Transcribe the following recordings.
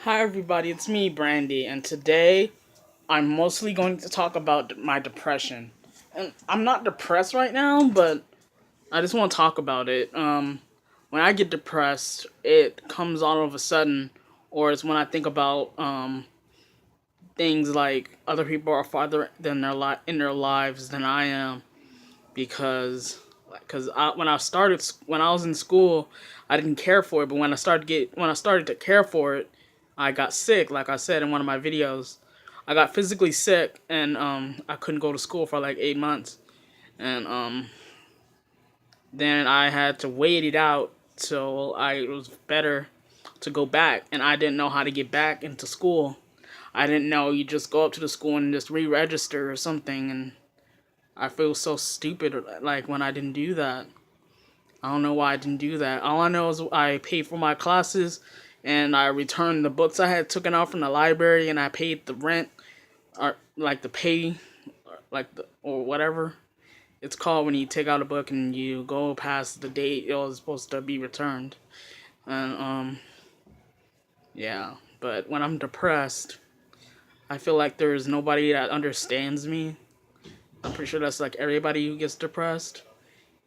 Hi everybody, it's me, Brandy, and today I'm mostly going to talk about my depression. And I'm not depressed right now, but I just want to talk about it. When I get depressed, it comes all of a sudden, or it's when I think about things like other people are farther than in their lives than I am, because when I was in school, I didn't care for it, but when I started to care for it, I got sick. Like I said in one of my videos, I got physically sick, and I couldn't go to school for like 8 months, and then I had to wait it out till I was better to go back, and I didn't know how to get back into school. I didn't know you just go up to the school and just re-register or something, and I feel so stupid like when I didn't do that. I don't know why I didn't do that. All I know is I paid for my classes and I returned the books I had taken out from the library and I paid the rent or like the pay or whatever it's called when you take out a book and you go past the date it was supposed to be returned. And yeah, but when I'm depressed, I feel like there's nobody that understands me. I'm pretty sure that's like everybody who gets depressed.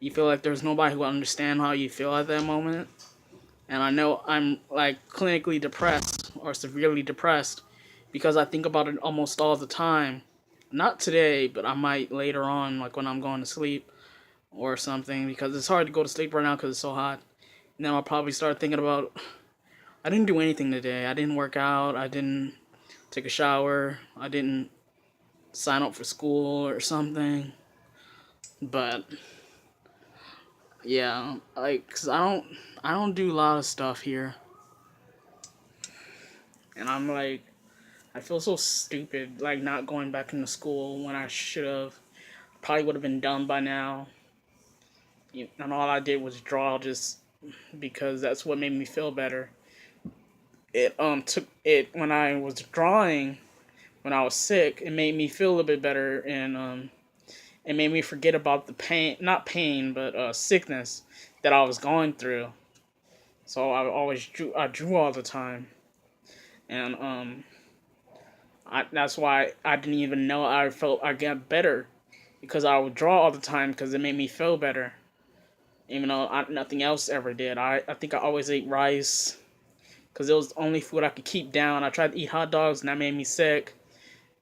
You feel like there's nobody who will understand how you feel at that moment. And I know I'm like clinically depressed or severely depressed because I think about it almost all the time. Not today, but I might later on, like when I'm going to sleep or something, because it's hard to go to sleep right now because it's so hot. And then I'll probably start thinking about I didn't do anything today. I didn't work out. I didn't take a shower. I didn't sign up for school or something. But yeah, like, cause I don't do a lot of stuff here, and I'm like, I feel so stupid, like not going back into school when I should have. Probably would have been done by now. And all I did was draw just because that's what made me feel better. It took it when I was drawing when I was sick. It made me feel a little bit better, and it made me forget about the pain, not pain, but sickness that I was going through. So I drew all the time, and that's why I didn't even know I felt I got better because I would draw all the time because it made me feel better. Even though nothing else ever did. I think I always ate rice because it was the only food I could keep down. I tried to eat hot dogs and that made me sick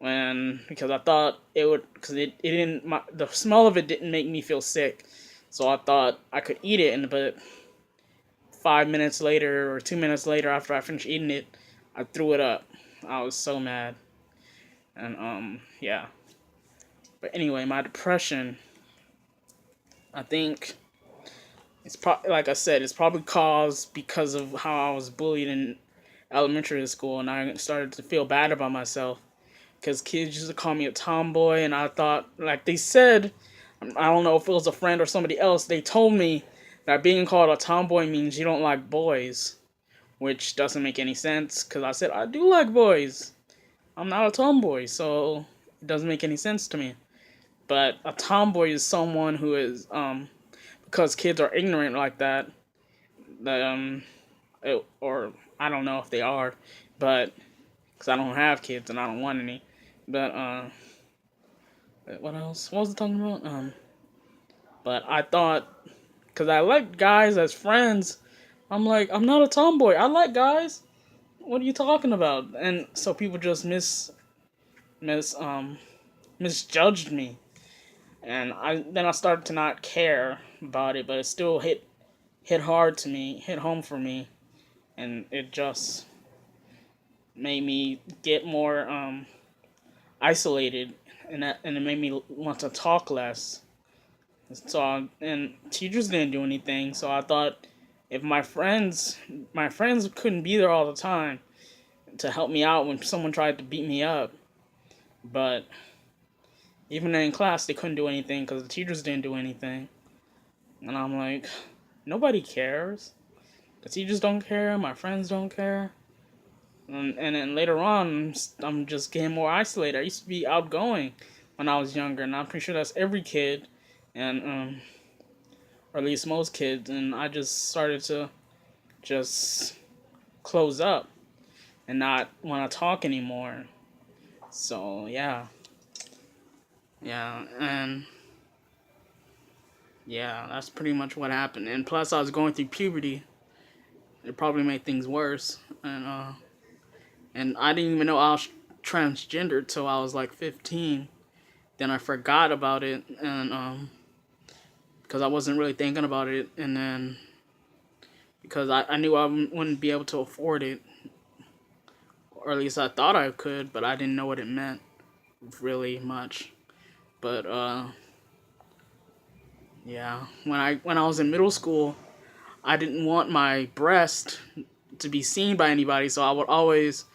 because I thought it would because it didn't the smell of it didn't make me feel sick, so I thought I could eat it. And but 5 minutes later or 2 minutes later after I finished eating it, I threw it up. I was so mad, and yeah. But anyway, my depression. I think it's probably like I said, it's probably caused because of how I was bullied in elementary school, and I started to feel bad about myself because kids used to call me a tomboy, and I thought, like they said, I don't know if it was a friend or somebody else, they told me that being called a tomboy means you don't like boys, which doesn't make any sense because I said I do like boys. I'm not a tomboy, so it doesn't make any sense to me. But a tomboy is someone who is because kids are ignorant like that. Um, or I don't know if they are, but because I don't have kids and I don't want any. But what else? What was I talking about? But I thought because I like guys as friends, I'm like I'm not a tomboy. I like guys. What are you talking about? And so people just mis misjudged me, and I started to not care about it, but it still hit hard to me, hit home for me, and it just made me get more isolated, and it made me want to talk less. So and teachers didn't do anything, so I thought if my friends couldn't be there all the time to help me out when someone tried to beat me up, but even in class they couldn't do anything because the teachers didn't do anything, and I'm like, nobody cares. The teachers don't care. My friends don't care. And then later on, I'm just getting more isolated. I used to be outgoing when I was younger, and I'm pretty sure that's every kid, and or at least most kids. And I just started to just close up. and not want to talk anymore. So yeah, and yeah, that's pretty much what happened. And plus, I was going through puberty. It probably made things worse, and I didn't even know I was transgender till I was like 15. Then I forgot about it, and because I wasn't really thinking about it, and then because I knew I wouldn't be able to afford it, or at least I thought I could, but I didn't know what it meant really much. But yeah, when I was in middle school, I didn't want my breast to be seen by anybody, so I would always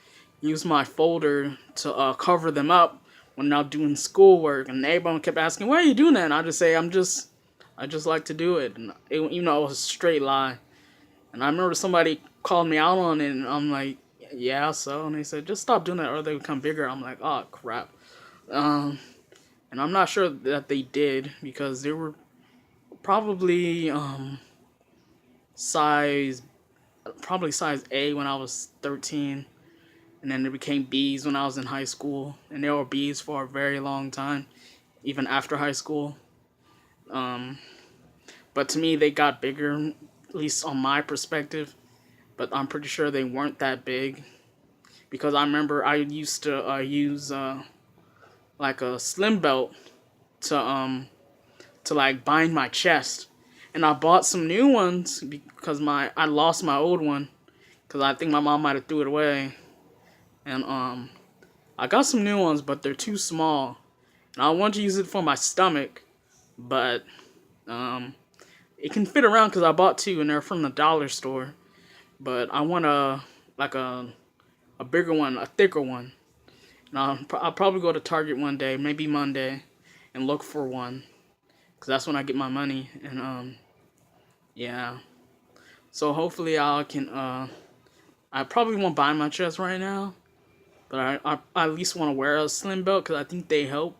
use my folder to cover them up when I'm doing schoolwork, and everyone kept asking, "Why are you doing that?" And I just say, I just like to do it," and even though it was a straight lie. And I remember somebody called me out on it, and I'm like, "Yeah, so," and they said, "Just stop doing that, or they become bigger." I'm like, "Oh crap," um, and I'm not sure that they did because they were probably size probably size A when I was 13, and then they became B's when I was in high school, and they were B's for a very long time, even after high school. Um, but to me, they got bigger, at least on my perspective. But I'm pretty sure they weren't that big because I remember I used to use like a slim belt to like bind my chest, and I bought some new ones because my I lost my old one because I think my mom might have threw it away, and I got some new ones, but they're too small. And I want to use it for my stomach, but um, it can fit around because I bought two and they're from the dollar store. But I want like a bigger one, a thicker one. And I'll probably go to Target one day, maybe Monday, and look for one because that's when I get my money. And yeah. So hopefully I can. I probably won't buy my chest right now, but I at least want to wear a slim belt because I think they help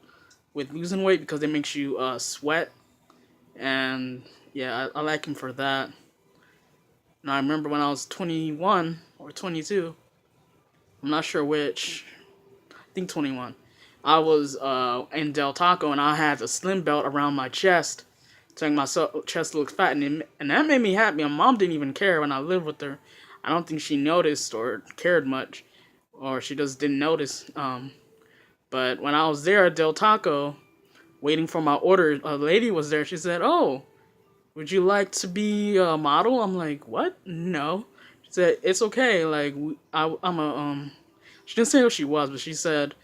with losing weight because it makes you sweat, and yeah, I like him for that. And I remember when I was 21 or 22, I'm not sure which, I think 21. I was in Del Taco and I had a slim belt around my chest to make my chest look fat, and that made me happy. My mom didn't even care when I lived with her. I don't think she noticed or cared much, or she just didn't notice. But when I was there at Del Taco, waiting for my order, a lady was there. She said, "Oh, would you like to be a model?" I'm like, "What? No." She said, "It's okay. Like, I'm a." She didn't say who she was, but she said,